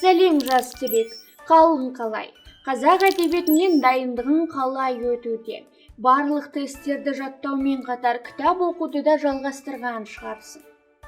Сәлем жас түлек, қалың қалай? Қазақ әдебиетінен дайындығың қалай өтуде? Барлық тесттерді жаттаумен қатар кітап оқуды да жалғастырған шығарсың.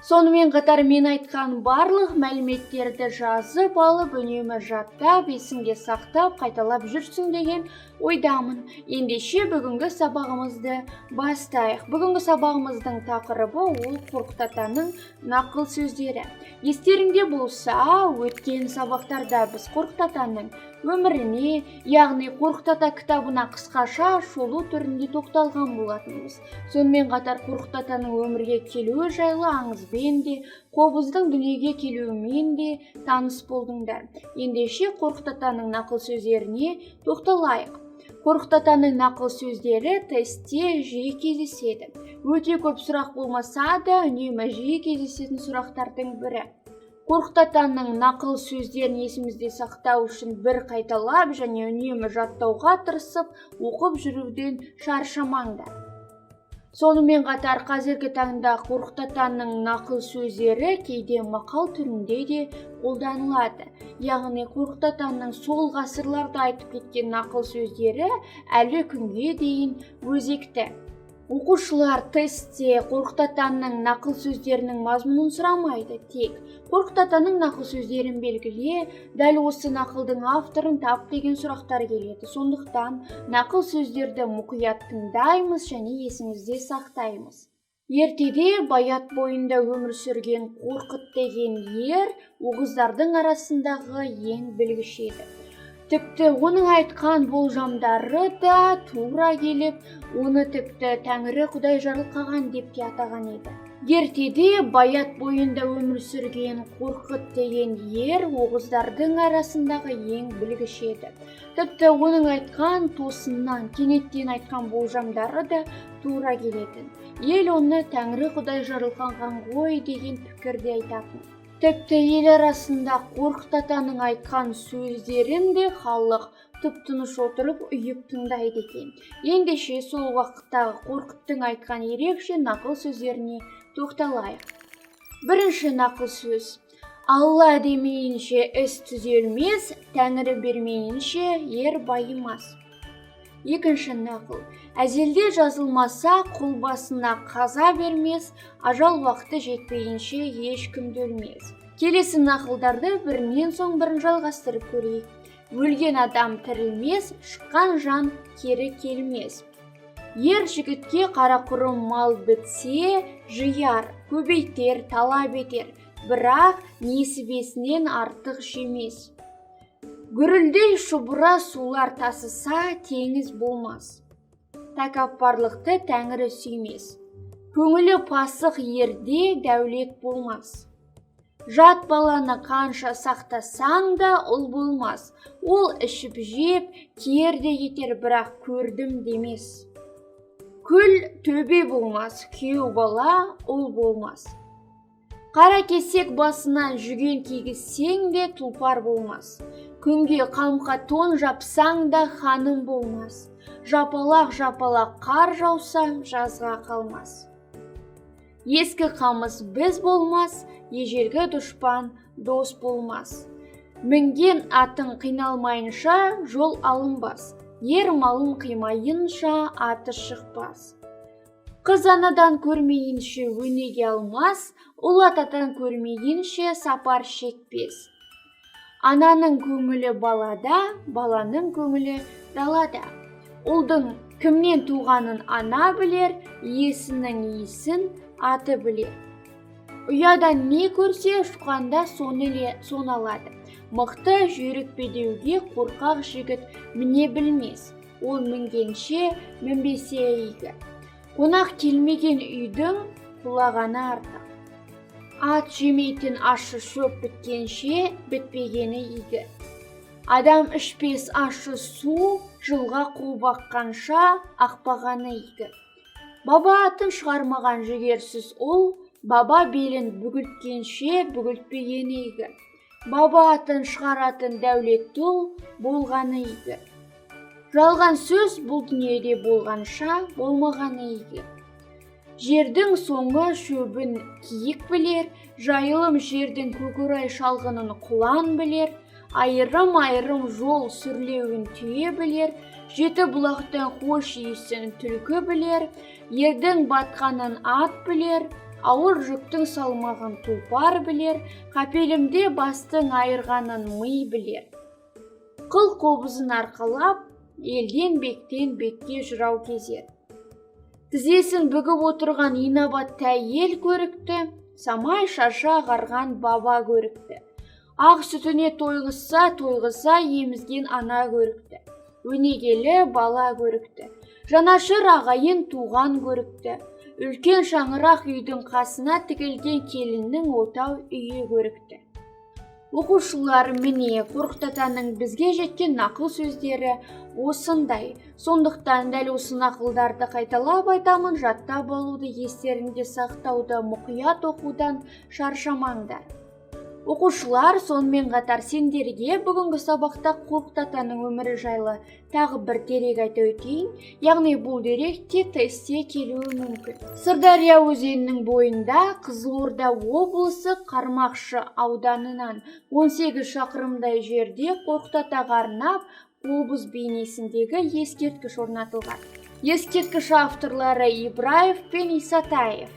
Сонымен қатар мен айтқан барлық мәліметтерді жазып алып, үнемі жаттап, есіңде сақтап, қайталап жүрсің деген ойдамын. Ендеше бүгінгі сабағымызды бастайық. Бүгінгі сабағымыздың тақырыбы ол Қорқыт Атаның нақыл сөздері. Естеріңде болса, өткен сабақтарда біз Қорқыт Атаның өміріне, яғни Қорқыт Ата кітабына қысқаша шолу түрінде тоқталған болатынбыз. Сонымен қатар Қорқыт Атаның өмірге келуі жайлы аңызбен де, қобыздың дүниеге келуімен де таныс болдыңдар. Ендеше Қорқыт Атаның нақыл сөздеріне тоқталайық. Қорқыт Атаның нақыл сөздері тестте жиі кездеседі. Өте көп сұрақ болмаса да, үнемі жиі кездесетін сұрақтардың бірі. Қорқыт Атаның нақыл сөздерін есімізде сақтау үшін бір қайталап және үнемі жаттауға тырысып, оқып жүруден шаршамаңдар. Сонымен қатар қазіргі таңда Қорқыт Атаның нақыл сөздері кейде мақал түрінде де қолданылады. Яғни Қорқыт Атаның сол ғасырларда айтып кеткен нақыл сөздері әлі күнге дейін өзекті. Оқушылар тестте Қорқыт Атаның нақыл сөздерінің мазмұнын сұрамайды, тек Қорқыт Атаның нақыл сөздерін белгіле, дәл осы нақылдың авторын тап деген сұрақтар келеді. Сондықтан нақыл сөздерді мұқият тыңдаймыз және есімізде сақтаймыз. Ертеде Баят бойында өмір сүрген Қорқыт деген ер оғыздардың арасындағы ең білгіш еді. Тіпті оның айтқан болжамдары да тура келіп, оны тіпті Тәңірі Құдай жарылқаған деп те атаған еді. Ертеде Баят бойында өмір сүрген Қорқыт деген ер оғыздардың арасындағы ең білгіш еді. Тіпті оның айтқан тосыннан, кенеттен айтқан болжамдары да тура келетін. Ел оны Тәңірі Құдай жарылқаған ғой деген пікірде айтатын. Тіпті ел арасында Қорқыт Атаның айтқан сөздерін де халық тұп-тыныш отырып үйіп тыңдайды екен. Ендеше сол уақыттағы Қорқыттың айтқан ерекше нақыл сөздеріне тоқталайық. Бірінші нақыл сөз. Алла демейінше іс түзелмес, Тәңірі бермейінше ер байымас. Екінші нақыл. Әзелде жазылмаса, құл басына қаза бермес, ажал уақыты жетпейінше ешкім өлмес. Келесі нақылдарды бірінен соң бірін жалғастырып көрейік. Өлген адам тірілмес, шыққан жан кері келмес. Ер жігітке қарақұрым мал бітсе, жияр, көбейтер, талап етер, бірақ несібесінен артық жемес. Гүрілдей шұбыра сулар тасыса, теңіз болмас. Тәкаппарлықты Тәңірі сүймес. Көңілі пасық ерде дәулет болмас. Жат баланы қанша сақтасаң да ұл болмас. Ол ішіп жеп, керде етер, бірақ көрдім демес. Күл төбе болмас, күйеу бала ұл болмас. Қара кесек басынан жүген кигізсең де тұлпар болмас. Күнге қамқа тон жапсаң да ханым болмас. Жапалақ қар жаусаң жазға қалмас. Ескі қамыс біз болмас, ежелгі дұшпан дос болмас. Мінген атын қиналмайынша жол алынбас. Ер малын қимайынша аты шықпас. Қыз анадан көрмейінше өнеге алмас, ұл атадан көрмейінше сапар шекпес. Ананың көңілі балада, баланың көңілі далада. Ұлдың кімнен туғанын ана білер, иесінің иесін аты білер. Ұядан не көрсе ұшқанда сон алады. Мықты жүйрікпедеуге қорқақ жігіт міне білмес. Ол мінгенше мінбесе игі. Қонақ келмеген үйдің құлағаны артық. Ат жемейтін ащы шөп біткенше бітпегені игі. Адам ішпес ащы су жылға қу баққанша ақпағаны игі. Баба атын шығармаған жігерсіз ұл, баба белін бүгілткенше бүгілтпегені игі. Баба атын шығаратын дәулетті ұл болғаны игі. Жалған сөз бұл дүниеде болғанша болмағаны игі. Жердің соңы шөбін киік білер, жайылым жердің көкорай шалғынын құлан білер, айырым-айырым жол сүрлеуін түйе білер, жеті бұлақтың хош иісін түлкі білер, ердің батқанын ат білер, ауыр жүктің салмағын тұлпар білер, қапелімде бастың айырғанын ми білер. Қыл қобызын арқалап, елден бектен бекке жырау кезер. Тізесін бүгіп отырған инабатты әйел көрікті, самай шаша ағарған баба көрікті. Ақ сүтіне тойғызса емізген ана көрікті. Өнегелі бала көрікті. Жанашыр ағайын туған көрікті. Үлкен шаңырақ үйдің қасына тігілген келіннің отау үйі көрікті. Оқушылар, міне Қорқыт-атаның бізге жеткен нақыл сөздері осындай. Сондықтан дәл осы нақылдарды қайталап айтамын, жаттап алуды, естеріңде сақтауды, мұқият оқудан шаршамаңдар. Оқушылар, сонымен қатар сендерге бүгінгі сабақта Қорқыт-атаның өмірі жайлы тағы бір дерек айта өтейін, яғни бұл дерек те тестте келуі мүмкін. Сырдария өзенінің бойында Қызылорда облысы Қармақшы ауданынан 18 шақырымдай жерде Қорқыт-атаға арнап қобыз бейнесіндегі ескерткіш орнатылған. Ескерткіш авторлары Ибраев пен Исатаев.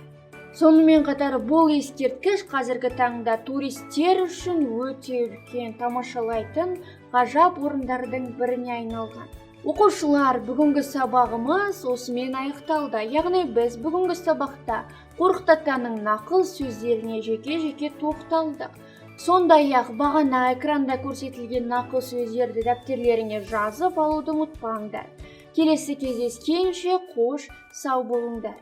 Сонымен қатар бұл ескерткіш қазіргі таңда туристер үшін өте үлкен тамашалайтын ғажап орындардың біріне айналған. Оқушылар, бүгінгі сабағымыз осымен аяқталды. Яғни біз бүгінгі сабақта Қорқыт-атаның нақыл сөздеріне жеке-жеке тоқталдық. Сондай-ақ бағана экранда көрсетілген нақыл сөздерді дәптерлеріңе жазып алуды ұмытпаңдар. Келесі кездескенше қош сау болыңдар.